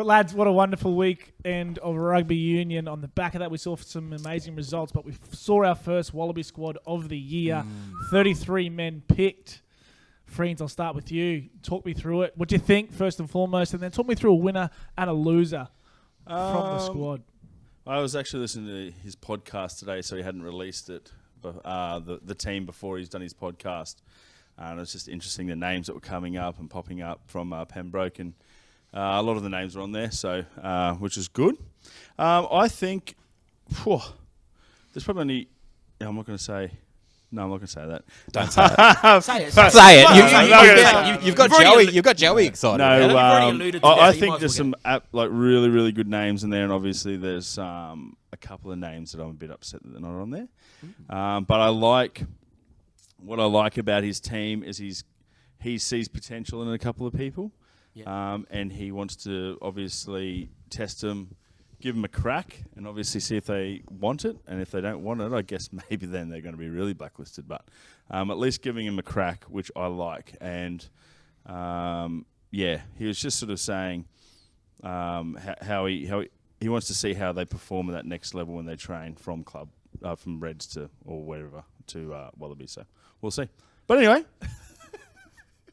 But lads, what a wonderful weekend of rugby union. On the back of that, we saw some amazing results, but we saw our first Wallaby squad of the year. 33 men picked. Friends, I'll start with you. Talk me through it. What do you think, first and foremost? And then talk me through a winner and a loser from the squad. I was actually listening to his podcast today, so he hadn't released it, but the team before he's done his podcast. And it was just interesting, the names that were coming up and popping up from Pembroke. And a lot of the names were on there, so which is good. I think there's probably only... I'm not going to say... No, I'm not going to say that. Don't say it. Say it. You've got Joey. You've got Joey excited. No, I think there's some well really, really good names in there, and obviously there's a couple of names that I'm a bit upset that they're not on there. But what I like about his team is he sees potential in a couple of people, and he wants to obviously test them. Give them a crack and obviously see if they want it. And if they don't want it, I guess maybe then they're going to be really blacklisted. But at least giving him a crack, which I like. And, he was just sort of saying how he wants to see how they perform at that next level when they train from Reds to or wherever to Wallaby. So we'll see. But anyway,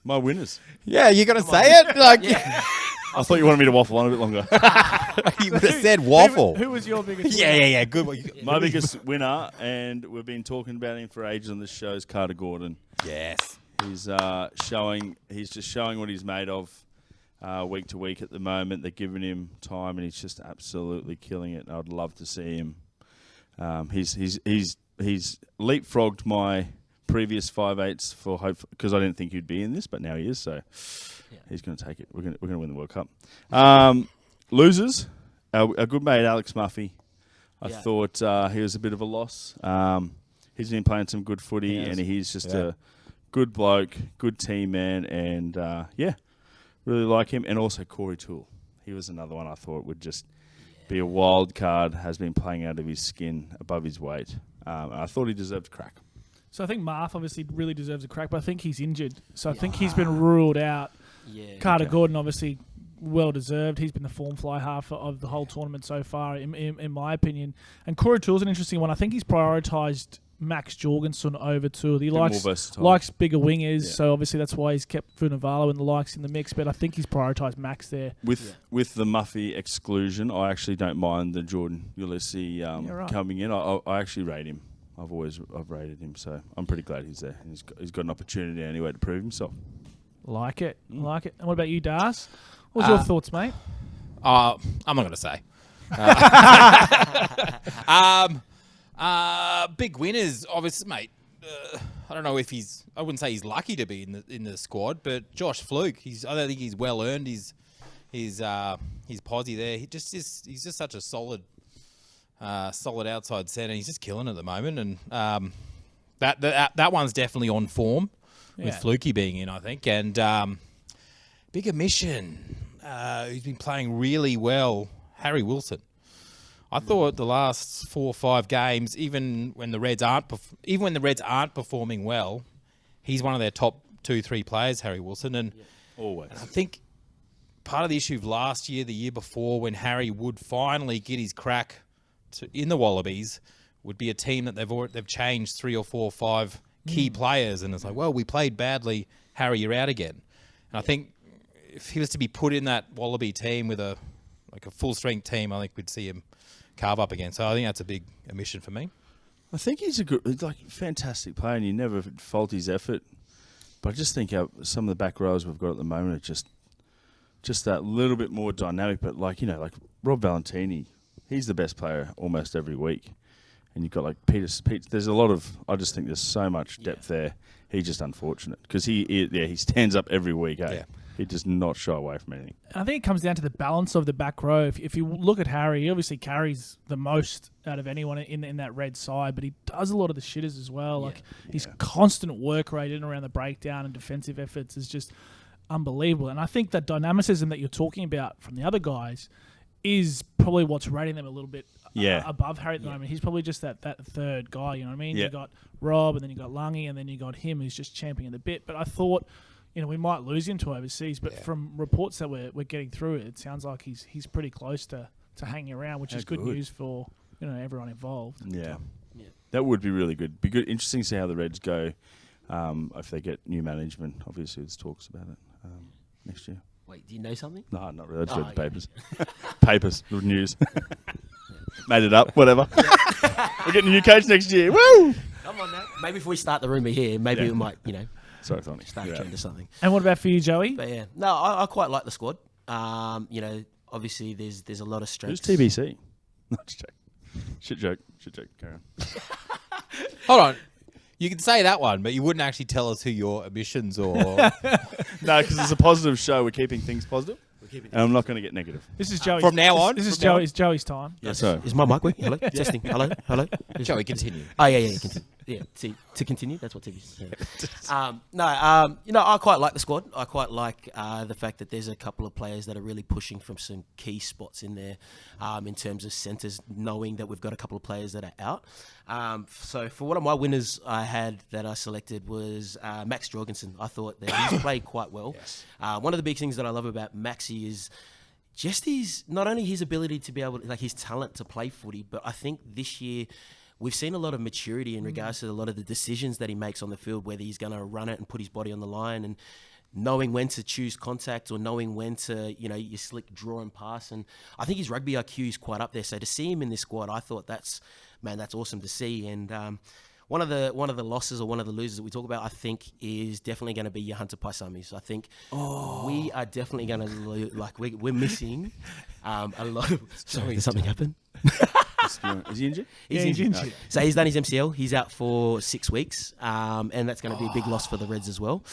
my winners. Yeah, you're going to say it? I thought you wanted me to waffle on a bit longer. You would have said waffle. Who was your biggest winner? Yeah. Good one. My biggest winner, and we've been talking about him for ages on this show, is Carter Gordon. Yes. He's just showing what he's made of week to week at the moment. They're giving him time, and he's just absolutely killing it. I'd love to see him. He's leapfrogged my previous 5/8s for hope, because I didn't think he'd be in this, but now he is. So he's going to take it. We're going to win the World Cup. Losers, our good mate Alex Muffy. I thought he was a bit of a loss. He's been playing some good footy, and he's just a good bloke, good team man, and really like him. And also Corey Toole. He was another one I thought would just be a wild card. Has been playing out of his skin, above his weight. I thought he deserved a crack. So I think Marth obviously really deserves a crack, but I think he's injured. So I think he's been ruled out. Carter Gordon obviously well deserved. He's been the form fly half of the whole tournament so far, in my opinion. And Corey Toole's an interesting one. I think he's prioritised Max Jorgensen over Toole. He likes bigger wingers, so obviously that's why he's kept Vunivalu and the likes in the mix. But I think he's prioritised Max there. With the Muffy exclusion, I actually don't mind the Jordan Ulysses coming in. I actually rate him. I've rated him, so I'm pretty glad he's there. And he's got an opportunity anyway to prove himself. Like it. And what about you, Das? What was your thoughts, mate? I'm not going to say. Big winners, obviously, mate. I don't know if I wouldn't say he's lucky to be in the squad, but Josh Fluke. I don't think he's well earned his posse there. He's just such a solid outside centre. He's just killing it at the moment, and that one's definitely on form with Flukie being in, I think. And big omission, who's been playing really well, Harry Wilson. I thought the last 4 or 5 games, even when the Reds aren't performing well, he's one of their top 2-3 players, Harry Wilson, and always. And I think part of the issue of last year, the year before, when Harry would finally get his crack in the Wallabies, would be a team that they've changed 3 or 4 or 5 key players, and it's like, well, we played badly, Harry, you're out again. And I think if he was to be put in that Wallaby team with a full strength team, I think we'd see him carve up again. So I think that's a big omission for me. I think he's fantastic player, and you never fault his effort. But I just think some of the back rows we've got at the moment are just that little bit more dynamic. But like Rob Valentini, he's the best player almost every week. And you've got Peter. There's a lot of. I just think there's so much depth there. He's just unfortunate because he stands up every week. Eh? Yeah. He does not shy away from anything. I think it comes down to the balance of the back row. If you look at Harry, he obviously carries the most out of anyone in that red side, but he does a lot of the shitters as well. His constant work rate in and around the breakdown and defensive efforts is just unbelievable. And I think that dynamicism that you're talking about from the other guys is probably what's rating them a little bit above Harry at the moment. He's probably just that third guy, you know what I mean? You got Rob, and then you got Lungy, and then you got him who's just championing the bit. But I thought, we might lose him to overseas, but from reports that we're getting through, it sounds like he's pretty close to hanging around, which is good news for everyone involved. Yeah, that would be really good. Be good, interesting to see how the Reds go if they get new management. Obviously, there's talks about it next year. Wait, do you know something? No, not really. I just read the papers. Papers, good news. Made it up. Whatever. We're getting a new coach next year. Woo! Come on now. Maybe if we start the rumour here, maybe we might, Sorry, Tony. start a trend or something. And what about for you, Joey? But yeah, no, I quite like the squad. Obviously there's a lot of strengths. Who's TBC? No, just joke. Shit joke. Carry on. Hold on. You can say that one, but you wouldn't actually tell us who your emissions or... No, because it's a positive show. We're keeping things positive. And I'm not going to get negative. This is Joey's. From now on? This is From now Joey's time. Yes, sir. Is my mic working? Hello? Testing. Hello? Joey, continue. Oh, yeah. Continue. Yeah, see, to continue, that's what TV is. Yeah. I quite like the squad. I quite like the fact that there's a couple of players that are really pushing from some key spots in there in terms of centres, knowing that we've got a couple of players that are out. So for one of my winners I had that I selected was Max Jorgensen. I thought that he's played quite well. Yes. One of the big things that I love about Maxi is just not only his ability to be able to, his talent to play footy, but I think this year we've seen a lot of maturity in regards to a lot of the decisions that he makes on the field, whether he's going to run it and put his body on the line and knowing when to choose contact or knowing when to, you slick draw and pass. And I think his rugby IQ is quite up there. So to see him in this squad, I thought that's awesome to see. And one of the losses or one of the losers that we talk about, I think, is definitely going to be your Hunter Paisamis. I think we are definitely going to we're missing a lot of. Sorry, did something happen? Is he injured? He's injured. So he's done his MCL. He's out for 6 weeks, and that's going to be a big loss for the Reds as well.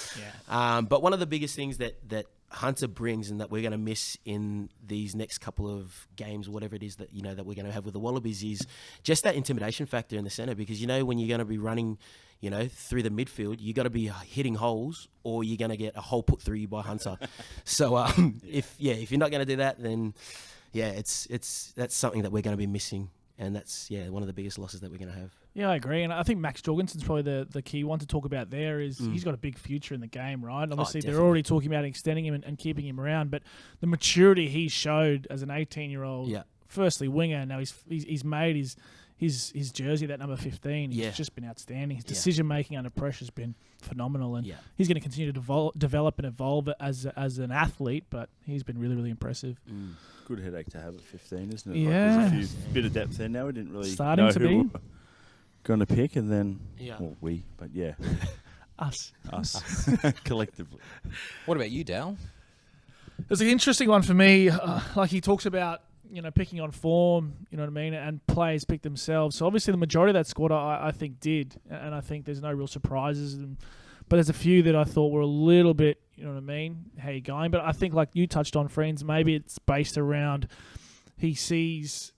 Yeah. But one of the biggest things that Hunter brings and that we're going to miss in these next couple of games, whatever it is that that we're going to have with the Wallabies, is just that intimidation factor in the centre. Because when you're going to be running, through the midfield, you got to be hitting holes, or you're going to get a hole put through you by Hunter. So if you're not going to do that, then that's something that we're going to be missing. And that's, one of the biggest losses that we're going to have. Yeah, I agree. And I think Max Jorgensen's probably the key one to talk about there is he's got a big future in the game, right? Obviously, they're already talking about extending him and keeping him around. But the maturity he showed as an 18-year-old, firstly winger, now he's made his jersey, that number 15. He's just been outstanding. His decision-making under pressure has been phenomenal. And he's going to continue to develop and evolve as an athlete, but he's been really, really impressive. Good headache to have at 15, isn't it? Yeah. There's a bit of depth there now. We didn't really Starting know to who be. we were going to pick, and then, but Us. collectively. What about you, Dal? It's an interesting one for me. He talks about, picking on form, you know what I mean, and players pick themselves. So obviously the majority of that squad I think did, and I think there's no real surprises. But there's a few that I thought were a little bit, you know what I mean, how you going. But I think like you touched on, friends, maybe it's based around he sees,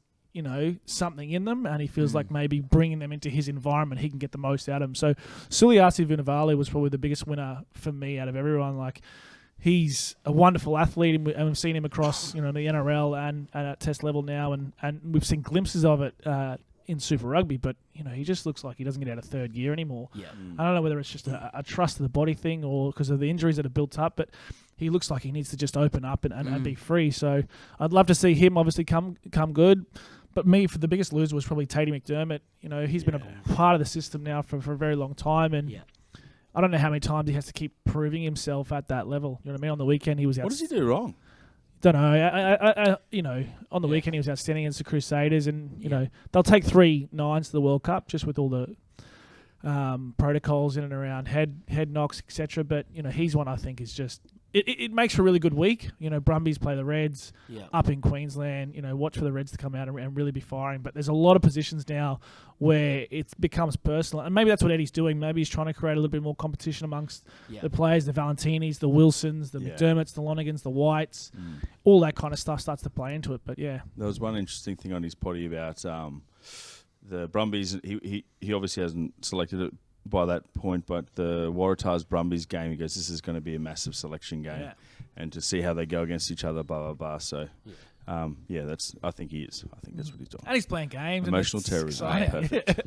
something in them and he feels like maybe bringing them into his environment, he can get the most out of them. So Suliasi Vunivalu was probably the biggest winner for me out of everyone. He's a wonderful athlete, and we've seen him across, the NRL and at Test level now, and we've seen glimpses of it in Super Rugby, but he just looks like he doesn't get out of third gear anymore. Yeah. I don't know whether it's just a trust of the body thing or because of the injuries that have built up, but he looks like he needs to just open up and be free. So I'd love to see him obviously come good. But me, for the biggest loser was probably Tatey McDermott. He's been a part of the system now for a very long time, and I don't know how many times he has to keep proving himself at that level. You know what I mean? On the weekend, he was What does he do wrong? Don't know. I on the weekend he was outstanding against the Crusaders, and they'll take 3 nines to the World Cup just with all the protocols in and around head knocks, etc. But he's one I think is just it makes for a really good week. Brumbies play the Reds up in Queensland. Watch for the Reds to come out and really be firing. But there's a lot of positions now where it becomes personal, and maybe that's what Eddie's doing. Maybe he's trying to create a little bit more competition amongst the players, the Valentinis, the Wilsons, the McDermotts, the Lonigans, the Whites. All that kind of stuff starts to play into it. But there was one interesting thing on his potty about the Brumbies. He obviously hasn't selected it by that point, but the Waratahs Brumbies game, he goes, this is going to be a massive selection game, and to see how they go against each other, blah blah blah. So, that's. I think he is. I think that's what he's doing. And he's playing games. Emotional terrorism. Perfect.